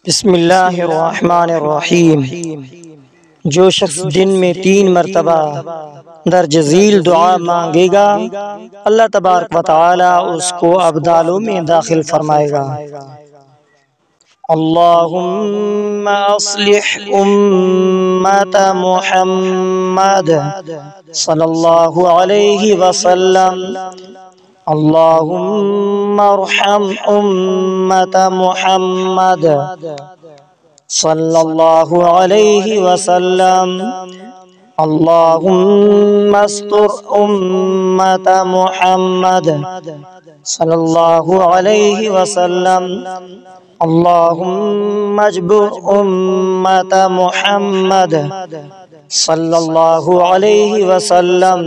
बिस्मिल्लाहिर्रहमानिर्रहीम। जो शख्स दिन में 3 मरतबा दर्ज झील दुआ मांगेगा, अल्लाह तबारक व तआला उसको अब्दालों में दाखिल फरमाएगा। अल्लाहुम्मा अस्लिह उम्मत मुहम्मद सल्लल्लाहु अलैहि वसल्लम। अल्लाहुम्मा अर्हम उम्मत मुहम्मद सल्लल्लाहु अलैहि वसल्लम। अल्लाहुम्मा अस्tur उम्मत मुहम्मद सल्लल्लाहु अलैहि वसल्लम। अल्लाहुम्मा अजबुर उम्मत मुहम्मद सल्लल्लाहु अलैहि वसल्लम।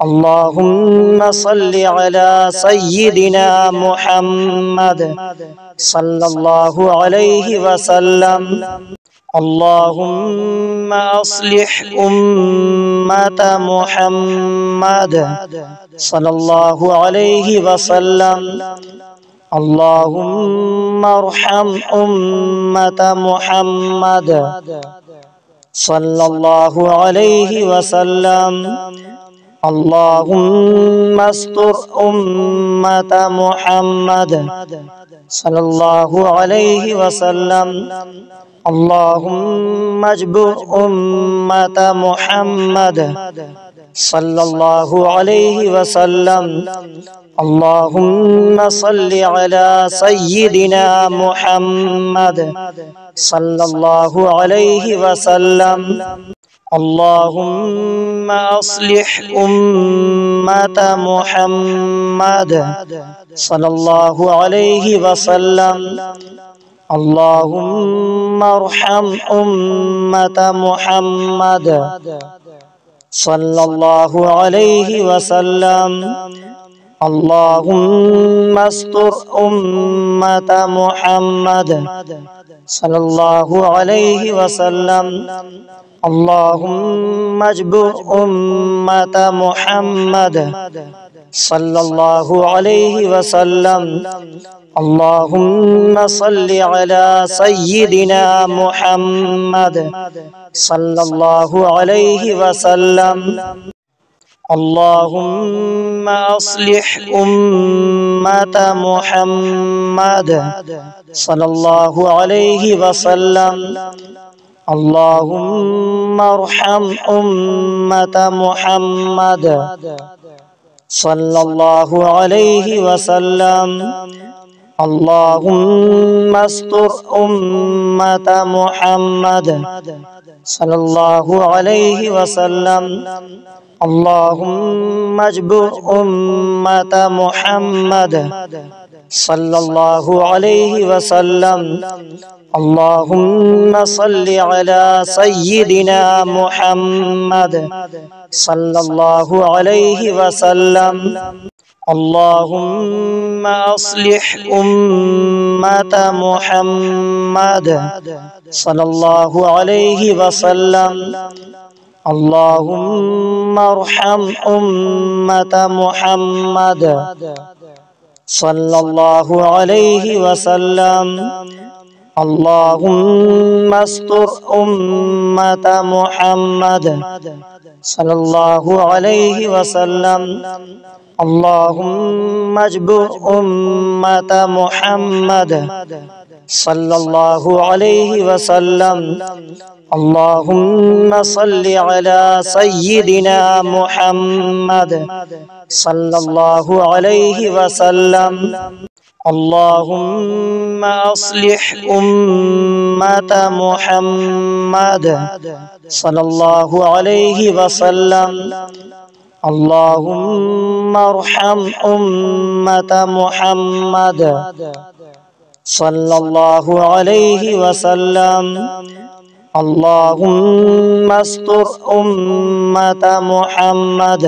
अल्लाहुम्मा सल्लि अला सय्यिदिना मुहम्मद सल्लल्लाहु अलैहि वसल्लम। अल्लाहुम्मा अस्लिह उम्मत मुहम्मद सल्लल्लाहु अलैहि वसल्लम। अल्लाहुम्मा अर्हम उम्मत मुहम्मद सल्लल्लाहु अलैहि वसल्लम। अल्लाहुम्मा अस्tur उम्मत मुहम्मद सल्लल्लाहु अलैहि वसल्लम। अल्लाहुम्मा अजबुर उम्मत मुहम्मद सल्लल्लाहु अलैहि वसल्लम। अल्लाहुम्मा सल्लि अला सय्यिदिना मुहम्मद सल्लल्लाहु अलैहि वसल्लम। अल्लाहुम्मा अस्लिह उम्मत मुहम्मद सल्लल्लाहु अलैहि वसल्लम। अल्लाहुम्मा अर्हम उम्मत मुहम्मद सल्लल्लाहु अलैहि वसल्लम। अल्लाहुम्मा अस्tur उम्मत मुहम्मद सल्लल्लाहु अलैहि वसल्लम। अल्लाहुम्मा अजबुर उम्मत मुहम्मद सल्लल्लाहु अलैहि वसल्लम। अल्लाहुम्मा सल्लि अला सय्यिदिना मुहम्मद सल्लल्लाहु अलैहि वसल्लम। अल्लाहुम्मा अस्लिह उम्मत मुहम्मद सल्लल्लाहु अलैहि वसल्लम। अल्लाहुम्मा अर्हम उम्मत मुहम्मद सल्लल्लाहु अलैहि वसल्लम। अल्लाहुम्मा अस्tur उम्मत मुहम्मद सल्लल्लाहु अलैहि वसल्लम। अल्लाहुम्मा अजबुर उम्मत मुहम्मद सल्लल्लाहु अलैहि वसल्लम। अल्लाहुम्मा सल्लि अला सय्यिदिना मुहम्मद सल्लल्लाहु अलैहि वसल्लम। अल्लाहुम्मा अस्लिह उम्मत मुहम्मद सल्लल्लाहु अलैहि वसल्लम। अल्लाहुम्मा अर्हम उम्मत मुहम्मद सल्लल्लाहु अलैहि वसल्लम। अल्लाहुम्मा अस्tur उम्मत मुहम्मद सल्लल्लाहु अलैहि वसल्लम। अल्लाहुम्मा अजबुर उम्मत मुहम्मद सल्लल्लाहु अलैहि वसल्लम। अल्लाहुम्मा सल्लि अला सय्यिदिना मुहम्मद सल्लल्लाहु अलैहि वसल्लम। अल्लाहुम्मा अस्लिह उम्मत मुहम्मद सल्लल्लाहु अलैहि वसल्लम। अल्लाहुम्मा अर्हम उम्मत मुहम्मद सल्लल्लाहु अलैहि वसल्लम। अल्लाहुम्मा अस्tur उम्मत मुहम्मद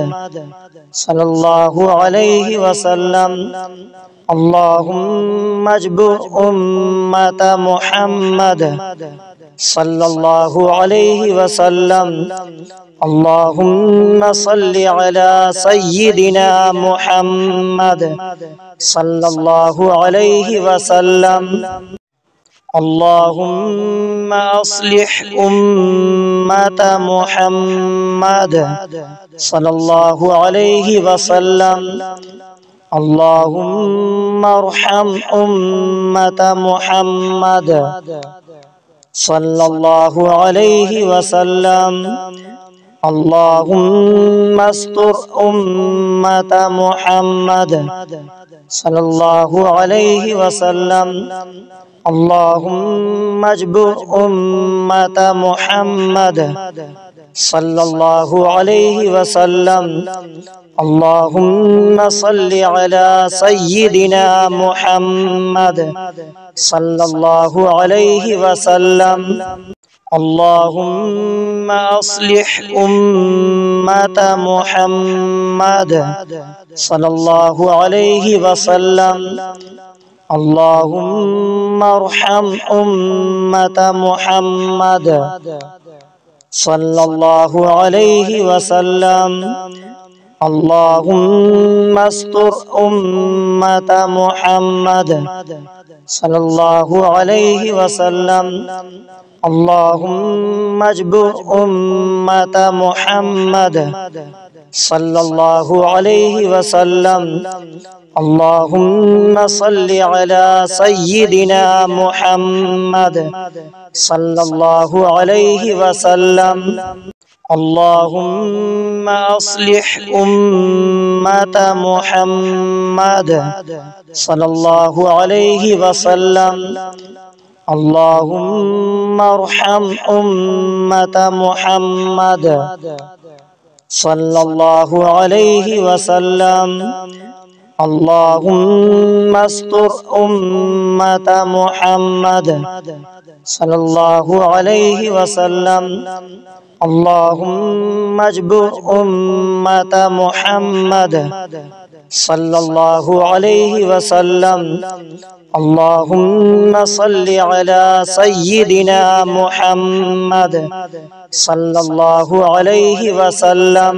सल्लल्लाहु अलैहि वसल्लम। अल्लाहुम्मा अजबुर उम्मत मुहम्मद सल्लल्लाहु अलैहि वसल्लम। अल्लाहुम्मा सल्लि अला सय्यिदिना मुहम्मद सल्लल्लाहु अलैहि वसल्लम। اللهم أصلح أمة محمد صلى الله عليه وسلم. اللهم ارحم أمة محمد صلى الله عليه وسلم. اللهم استر أمة محمد صلى الله عليه وسلم. اللهم اجبر أمة محمد صلى الله عليه وسلم. اللهم صل على سيدنا محمد صلى الله عليه وسلم. اللهم أصلح أمة محمد صلى الله عليه وسلم. اللهم ارحم أمة محمد صلى الله عليه وسلم. اللهم استر أمة محمد صلى الله عليه وسلم. اللهم اجبر أمة محمد صلى الله عليه وسلم. اللهم صل على سيدنا محمد صلى الله عليه وسلم. اللهم أصلح أمة محمد صلى الله عليه وسلم. اللهم ارحم أمة محمد صلى الله عليه وسلم. اللهم استر أمة محمد صلى الله عليه وسلم. اللهم اجبر أمة محمد صلى الله عليه وسلم. اللهم صل على سيدنا محمد صلى الله عليه وسلم.